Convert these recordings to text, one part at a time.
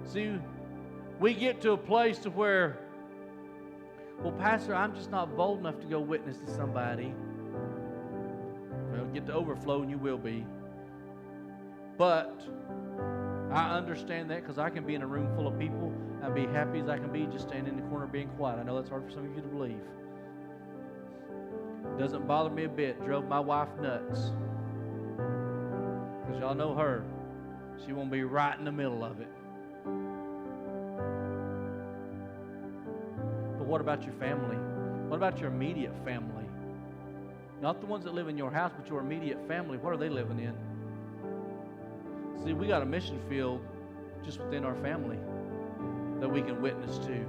See, we get to a place to where, well, Pastor, I'm just not bold enough to go witness to somebody. Well, get to overflow and you will be. But I understand that because I can be in a room full of people and be happy as I can be just standing in the corner being quiet. I know that's hard for some of you to believe. Doesn't bother me a bit. Drove my wife nuts. Because y'all know her. She won't be right in the middle of it. But what about your family? What about your immediate family? Not the ones that live in your house, but your immediate family. What are they living in? See, we got a mission field just within our family that we can witness to.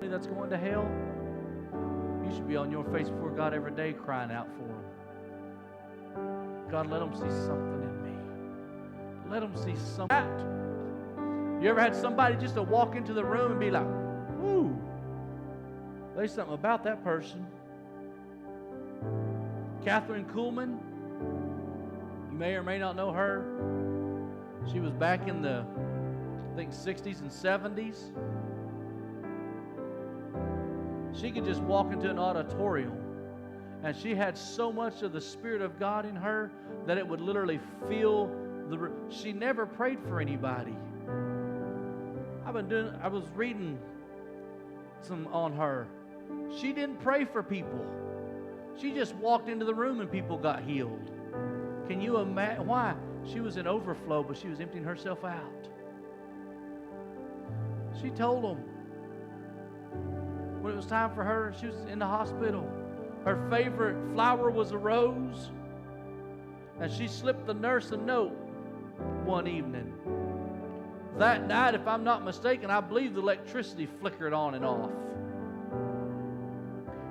That's going to hell, you should be on your face before God every day crying out for them. God, let them see something in me. Let them see something. You ever had somebody just to walk into the room and be like, whoo, there's something about that person. Catherine Kuhlman, you may or may not know her. She was back in the, I think, 60s and 70s. She could just walk into an auditorium, and she had so much of the Spirit of God in her that it would literally fill the. She never prayed for anybody. I was reading some on her. She didn't pray for people. She just walked into the room and people got healed. Can you imagine why? She was in overflow, but she was emptying herself out. She told them when it was time for her, she was in the hospital. Her favorite flower was a rose, and she slipped the nurse a note one evening. That night, if I'm not mistaken, I believe the electricity flickered on and off.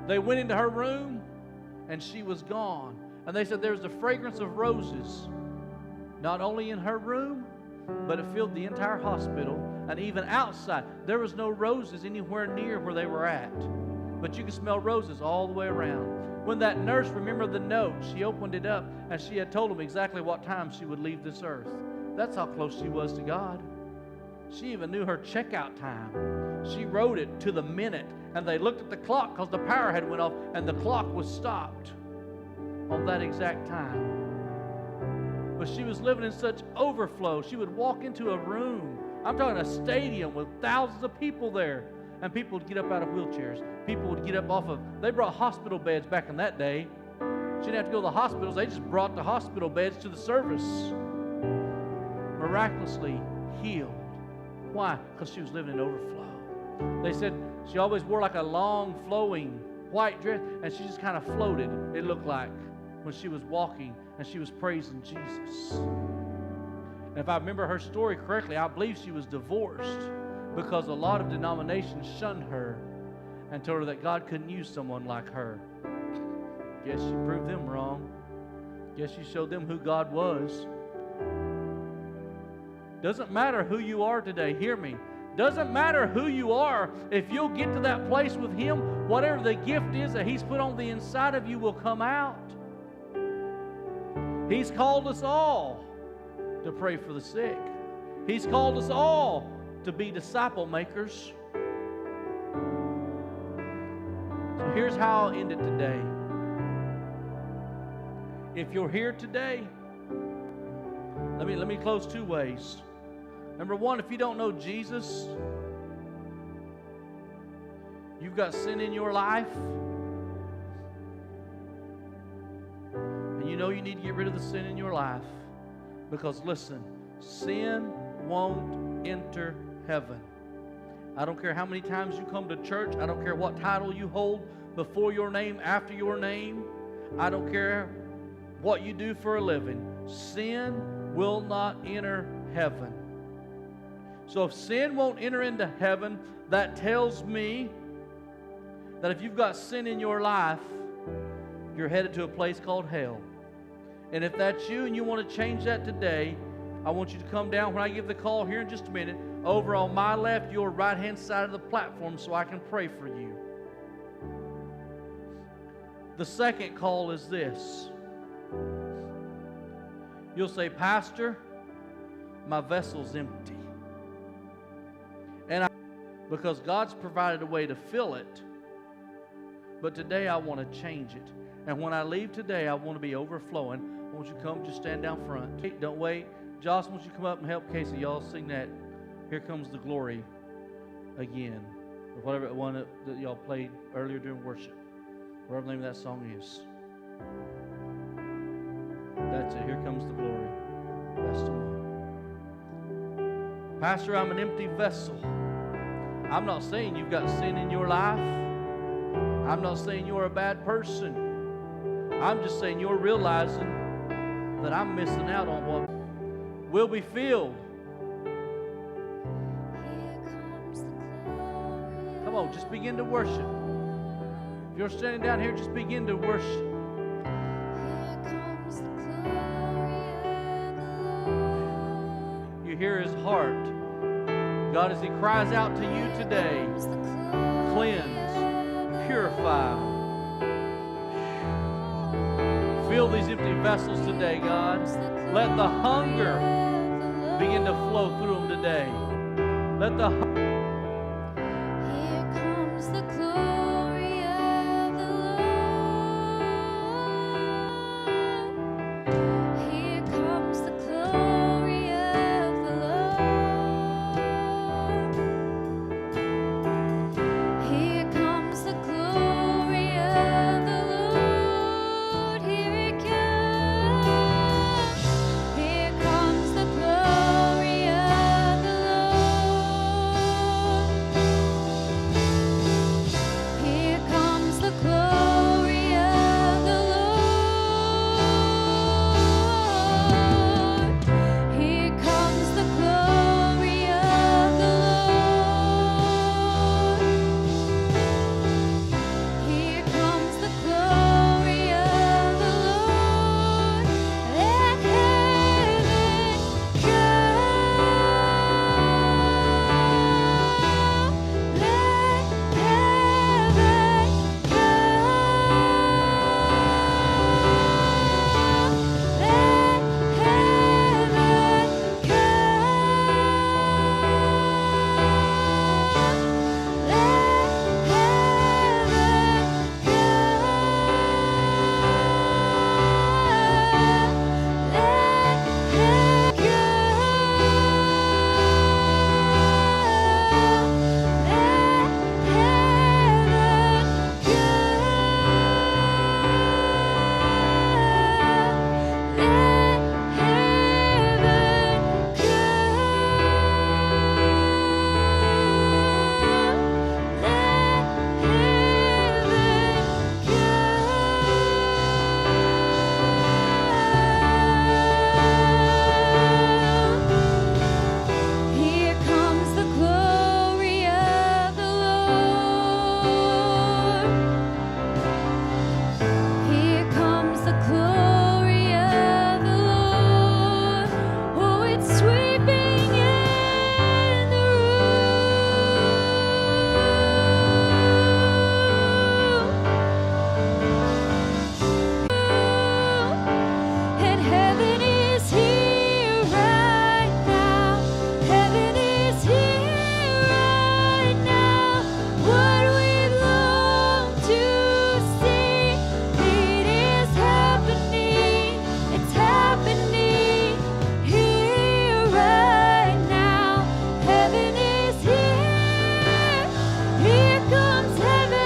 They went into her room, and she was gone. And they said there was the fragrance of roses, not only in her room, but it filled the entire hospital. And even outside, there was no roses anywhere near where they were at. But you could smell roses all the way around. When that nurse remembered the note, she opened it up, and she had told them exactly what time she would leave this earth. That's how close she was to God. She even knew her checkout time. She wrote it to the minute, and they looked at the clock because the power had went off, and the clock was stopped on that exact time. But she was living in such overflow. She would walk into a room. I'm talking a stadium with thousands of people there. And people would get up out of wheelchairs. People would get up off of, they brought hospital beds back in that day. She didn't have to go to the hospitals. They just brought the hospital beds to the service. Miraculously healed. Why? Because she was living in overflow. They said she always wore like a long flowing white dress, and she just kind of floated, it looked like, when she was walking and she was praising Jesus. And if I remember her story correctly, I believe she was divorced because a lot of denominations shunned her and told her that God couldn't use someone like her. Guess she proved them wrong. Guess she showed them who God was. Doesn't matter who you are today, hear me. Doesn't matter who you are, if you'll get to that place with Him, whatever the gift is that He's put on the inside of you will come out. He's called us all to pray for the sick. He's called us all to be disciple makers. So here's how I'll end it today. If you're here today, let me close two ways. Number one, if you don't know Jesus, you've got sin in your life, and you know you need to get rid of the sin in your life, because listen, sin won't enter heaven. I don't care how many times you come to church. I don't care what title you hold before your name, after your name. I don't care what you do for a living. Sin will not enter heaven. So if sin won't enter into heaven, that tells me that if you've got sin in your life, you're headed to a place called hell. And if that's you and you want to change that today, I want you to come down when I give the call here in just a minute, over on my left, your right-hand side of the platform, so I can pray for you. The second call is this. You'll say, Pastor, my vessel's empty. because God's provided a way to fill it. But today I want to change it. And when I leave today, I want to be overflowing. Won't you come just stand down front? Hey, don't wait. Jocelyn, won't you come up and help Casey? Y'all sing that Here Comes the Glory again. Or whatever one that y'all played earlier during worship. Whatever the name of that song is. That's it. Here Comes the Glory. That's the one. Pastor, I'm an empty vessel. I'm not saying you've got sin in your life. I'm not saying you're a bad person. I'm just saying you're realizing that I'm missing out on what will be filled. Come on, just begin to worship. If you're standing down here, just begin to worship. You hear His heart. God, as He cries out to you today, cleanse, purify. Fill these empty vessels today, God. Let the hunger begin to flow through them today. Let the Here comes the glory of the Lord. Here comes the glory of the Lord. Here comes the glory of the Lord. Here it comes. Here comes the glory of the Lord. Here comes the glory of the Lord. Here comes the glory of the Lord. Here comes the glory of the Lord. Let heaven go. Let Here comes the glory of the Lord. Here comes the glory of the Lord. Oh, it's sweeping in the room. And heaven is here right now. Heaven is here right now. What we long to see, it is happening. It's happening here right now. Heaven is here. Here comes heaven.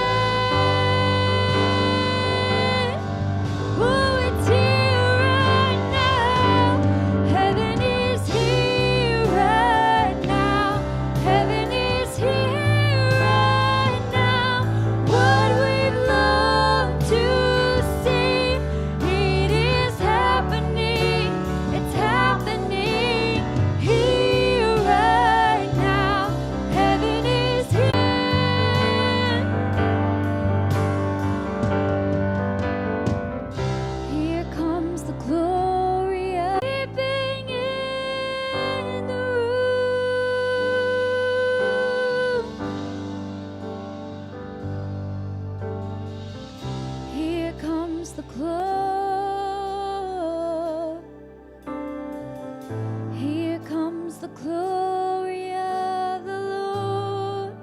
Oh, it's here right now. Heaven is here right now. Heaven is here right now. What we've longed to see, it is happening. It's happening here right now. Heaven is here. Here comes the glory of sleeping in the room. Here comes the glory. Here comes the glory of the Lord.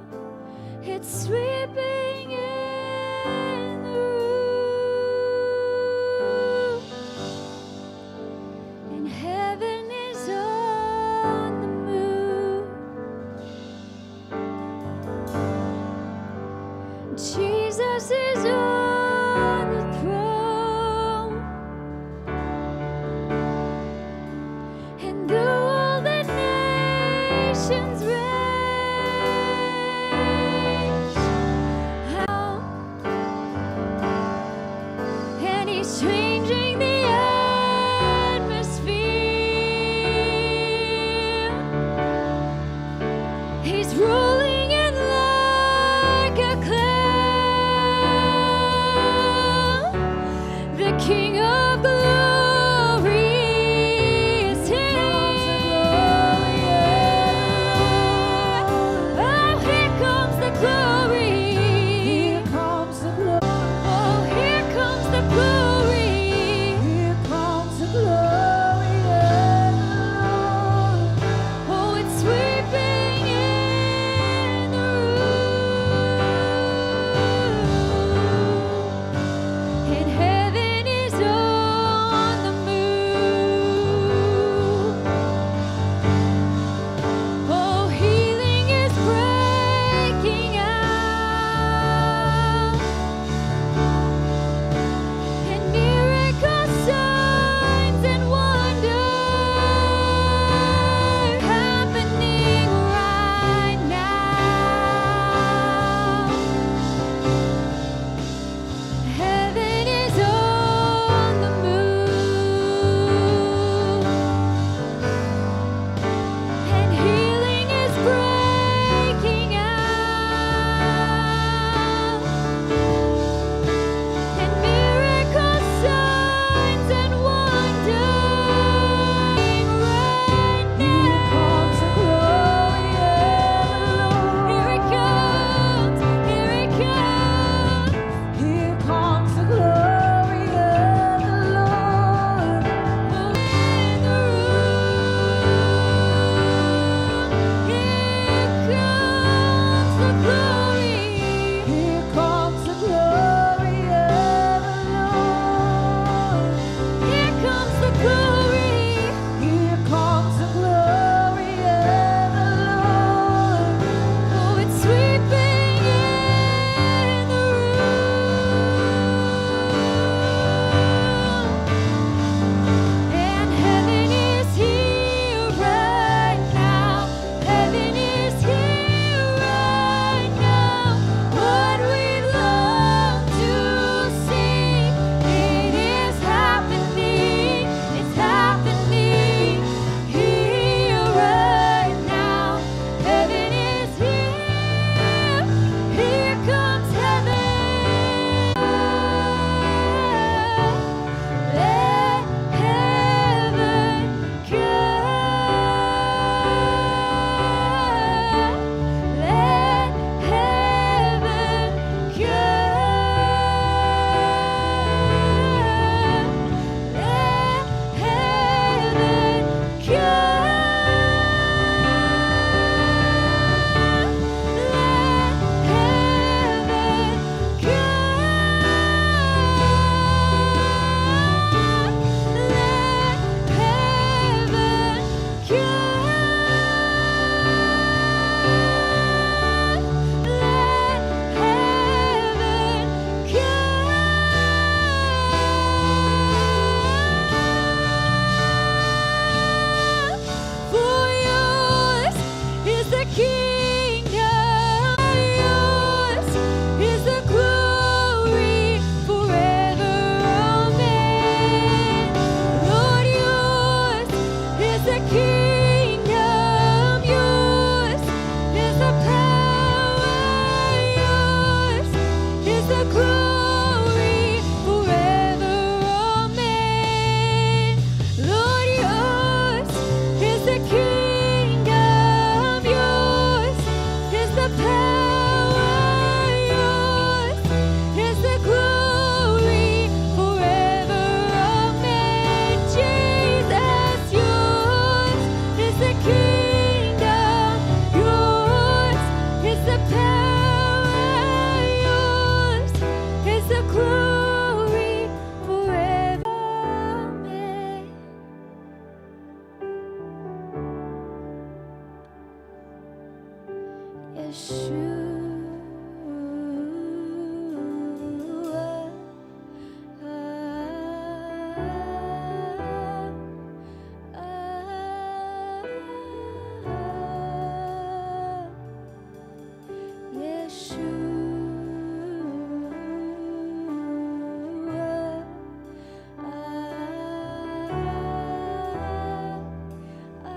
Jesus is on the throne, and though all the nations rage out, and He's changing the atmosphere. He's rolling in like a cloud. The King of glory is here. Oh, here comes the glory. Here comes the glory. Oh, here comes the glory. Here comes the glory of the Lord. Oh, it's sweeping in the room, and heaven is on the move. Oh, healing is breaking out, and miracles, signs, and wonders happening right now. Heaven is on the move, and healing is breaking out, and miracles, signs, and wonders right now. Here comes the glory of the Lord. Here it comes. Here it comes. Here comes the glory of the Lord. In the room. Here comes the glory. Here comes the glory of the Lord. Here comes the glory. Here comes the glory of the Lord. Oh, it's sweeping in the room, and heaven is here right now. Heaven is here right now. What we long to see, it is happening. It's happening here right now. Heaven is here. Here comes heaven. Let heaven come. Let heaven come. Let heaven For yours is the kingdom, yours is the glory forever. Amen. Lord, yours is the kingdom, yours is the power, yours is the glory forever. Amen. Lord, yours is the kingdom, yours is the power, yours is the glory forever. Amen. Jesus, yours is the kingdom, yours is the power, yours is the glory forever. Amen. Yeshua.